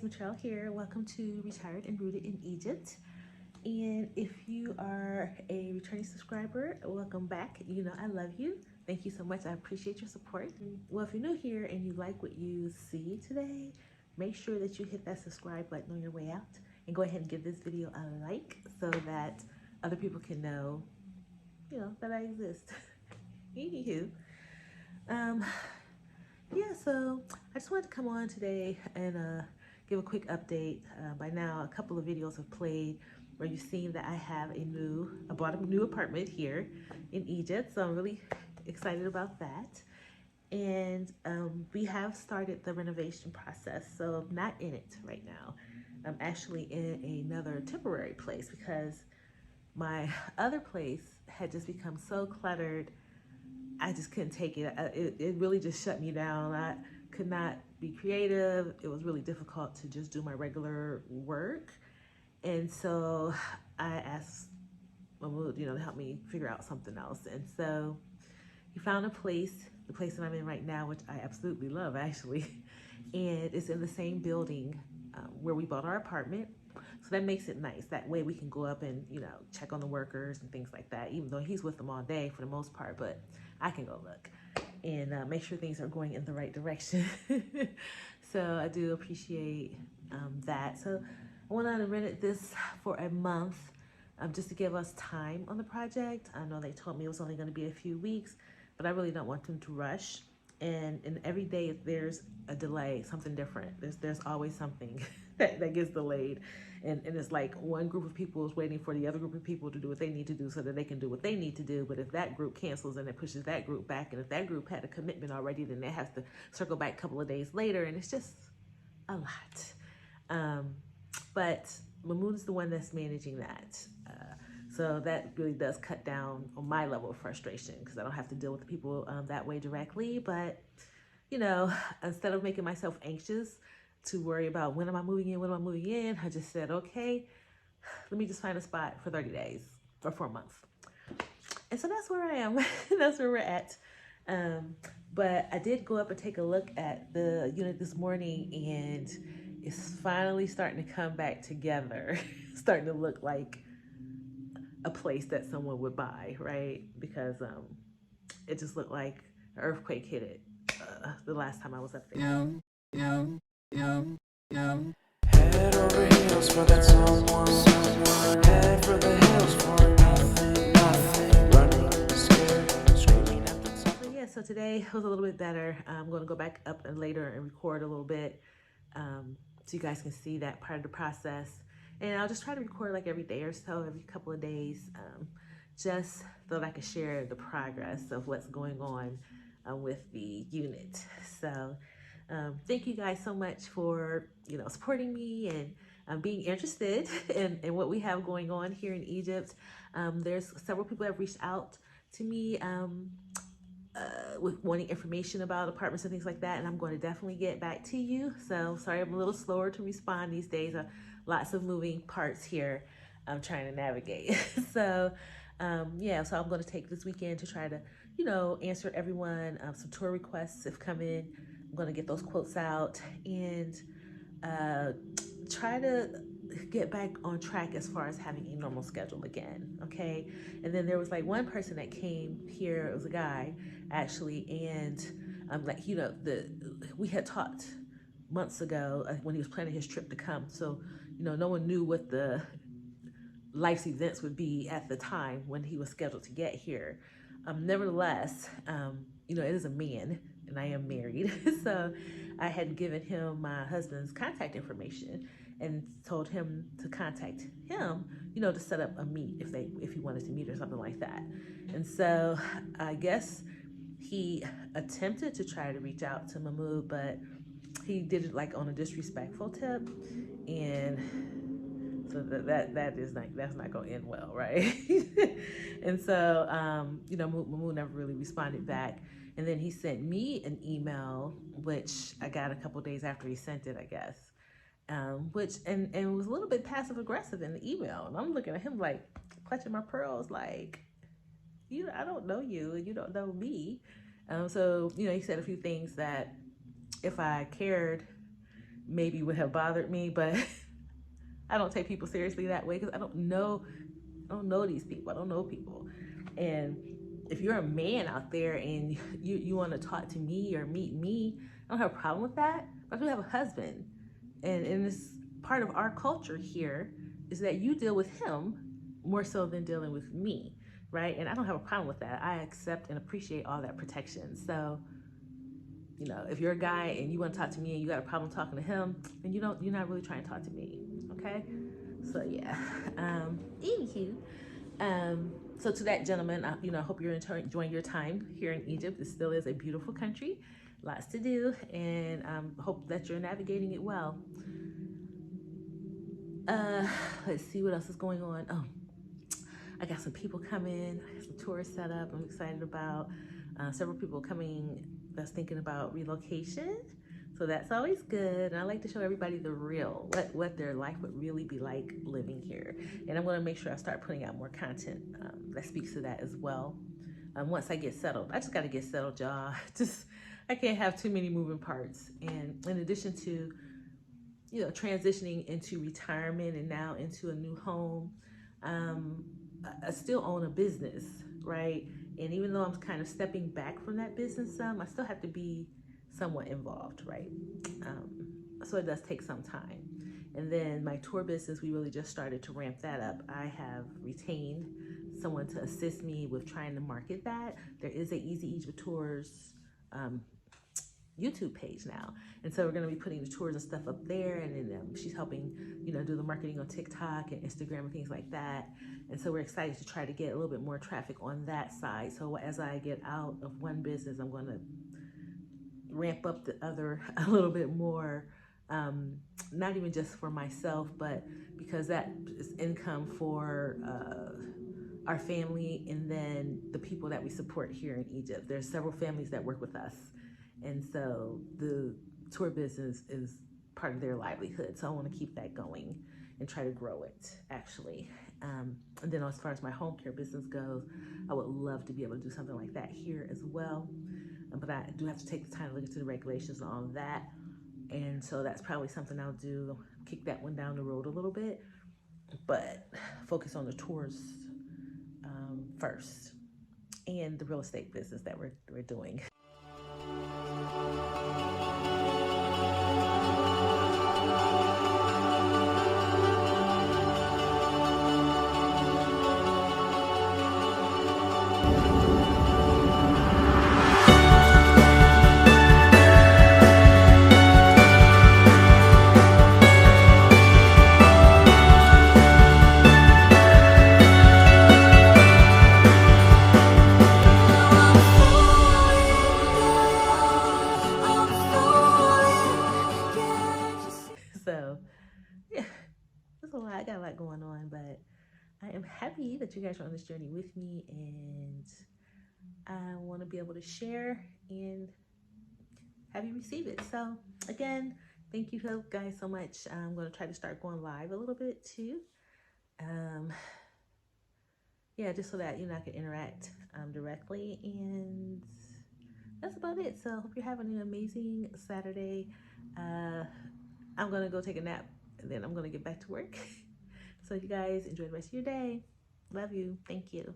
Michelle here. Welcome to Retired and Rooted in Egypt. And if you are a returning subscriber, welcome back. You know I love you. Thank you so much. I appreciate your support. Well, if you're new here and you like what you see today, make sure that you hit that subscribe button on your way out and go ahead and give this video a like so that other people can know, that I exist. Anywho, yeah, so I just wanted to come on today and give a quick update. By now, a couple of videos have played where you've seen that I bought a new apartment here in Egypt, so I'm really excited about that. And we have started the renovation process, so I'm not in it right now. I'm actually in another temporary place because my other place had just become so cluttered. I just couldn't take it. It really just shut me down. I could not be creative. It was really difficult to just do my regular work. And so I asked Mahmoud, to help me figure out something else. And so he found a place, the place that I'm in right now, which I absolutely love actually. And it's in the same building where we bought our apartment. So that makes it nice. That way we can go up and, check on the workers and things like that, even though he's with them all day for the most part, but I can go look and make sure things are going in the right direction. So I do appreciate that. So I went on and rented this for a month just to give us time on the project. I know they told me it was only going to be a few weeks, but I really don't want them to rush. And every day there's a delay, something different. There's always something that gets delayed. And it's like one group of people is waiting for the other group of people to do what they need to do so that they can do what they need to do. But if that group cancels, and it pushes that group back. And if that group had a commitment already, then they have to circle back a couple of days later. And it's just a lot. But Mahmoud is the one that's managing that. So that really does cut down on my level of frustration because I don't have to deal with the people that way directly. But, instead of making myself anxious to worry about when am I moving in, I just said, okay, let me just find a spot for 30 days or for a month. And so that's where I am. That's where we're at. But I did go up and take a look at the unit this morning, and it's finally starting to come back together, starting to look like a place that someone would buy, right? Because it just looked like an earthquake hit it the last time I was up there. Head over heels for that someone. Head for the hills for nothing. Running, scared, screaming at the top. So yeah, so today was a little bit better. I'm going to go back up and later and record a little bit so you guys can see that part of the process. And I'll just try to record like every day or so, every couple of days, just so that I can share the progress of what's going on with the unit. So thank you guys so much for, supporting me and being interested in what we have going on here in Egypt. There's several people that have reached out to me with wanting information about apartments and things like that, and I'm going to definitely get back to you. So sorry I'm a little slower to respond these days. Lots of moving parts here I'm trying to navigate. So yeah, so I'm going to take this weekend to try to, answer everyone. Some tour requests have come in. I'm going to get those quotes out and try to get back on track as far as having a normal schedule again, okay? And then there was like one person that came here, it was a guy actually, and we had talked months ago when he was planning his trip to come. So, no one knew what the life's events would be at the time when he was scheduled to get here. Nevertheless, it is a man and I am married. So I had given him my husband's contact information and told him to contact him, to set up a meet if he wanted to meet or something like that. And so I guess he attempted to try to reach out to Mahmoud, but he did it like on a disrespectful tip, and so that's not gonna end well, right? And so Mahmoud never really responded back, and then he sent me an email, which I got a couple days after he sent it, I guess, which was a little bit passive aggressive in the email, and I'm looking at him like clutching my pearls, like, I don't know you and you don't know me. So he said a few things that if I cared maybe would have bothered me, but I don't take people seriously that way because I don't know these people. I don't know people. And if you're a man out there and you want to talk to me or meet me, I don't have a problem with that. But I do have a husband. And this part of our culture here is that you deal with him more so than dealing with me, right? And I don't have a problem with that. I accept and appreciate all that protection. So, you know, if you're a guy and you want to talk to me and you got a problem talking to him, then you're not really trying to talk to me, okay? So yeah, anywho, so to that gentleman, I hope you're enjoying your time here in Egypt. It still is a beautiful country, lots to do, and hope that you're navigating it well. Let's see what else is going on. Oh, I got some people coming. I got some tours set up. I'm excited about several people coming that's thinking about relocation. So that's always good. And I like to show everybody the real, what their life would really be like living here. And I'm gonna make sure I start putting out more content that speaks to that as well. Once I get settled, I just gotta get settled, y'all. I can't have too many moving parts. And in addition to, you know, transitioning into retirement and now into a new home, I still own a business, right? And even though I'm kind of stepping back from that business I still have to be somewhat involved, right? So it does take some time. And then my tour business, we really just started to ramp that up. I have retained someone to assist me with trying to market that. There is a Easy Egypt Tours YouTube page now, and so we're going to be putting the tours and stuff up there, and then she's helping, you know, do the marketing on TikTok and Instagram and things like that. And so we're excited to try to get a little bit more traffic on that side. So as I get out of one business, I'm going to ramp up the other a little bit more, not even just for myself, but because that is income for our family and then the people that we support here in Egypt. There's several families that work with us, and so the tour business is part of their livelihood. So I want to keep that going and try to grow it, actually. And then as far as my home care business goes, I would love to be able to do something like that here as well. But I do have to take the time to look into the regulations and all of that. And so that's probably something I'll do, kick that one down the road a little bit, but focus on the tours first and the real estate business that we're doing. So yeah, there's a lot. I got a lot going on, but I am happy that you guys are on this journey with me, and I want to be able to share and have you receive it. So again, thank you guys so much. I'm going to try to start going live a little bit too. Yeah, just so that you know I can interact directly, and that's about it. So I hope you're having an amazing Saturday. I'm gonna go take a nap, and then I'm gonna get back to work. So you guys enjoy the rest of your day. Love you. Thank you.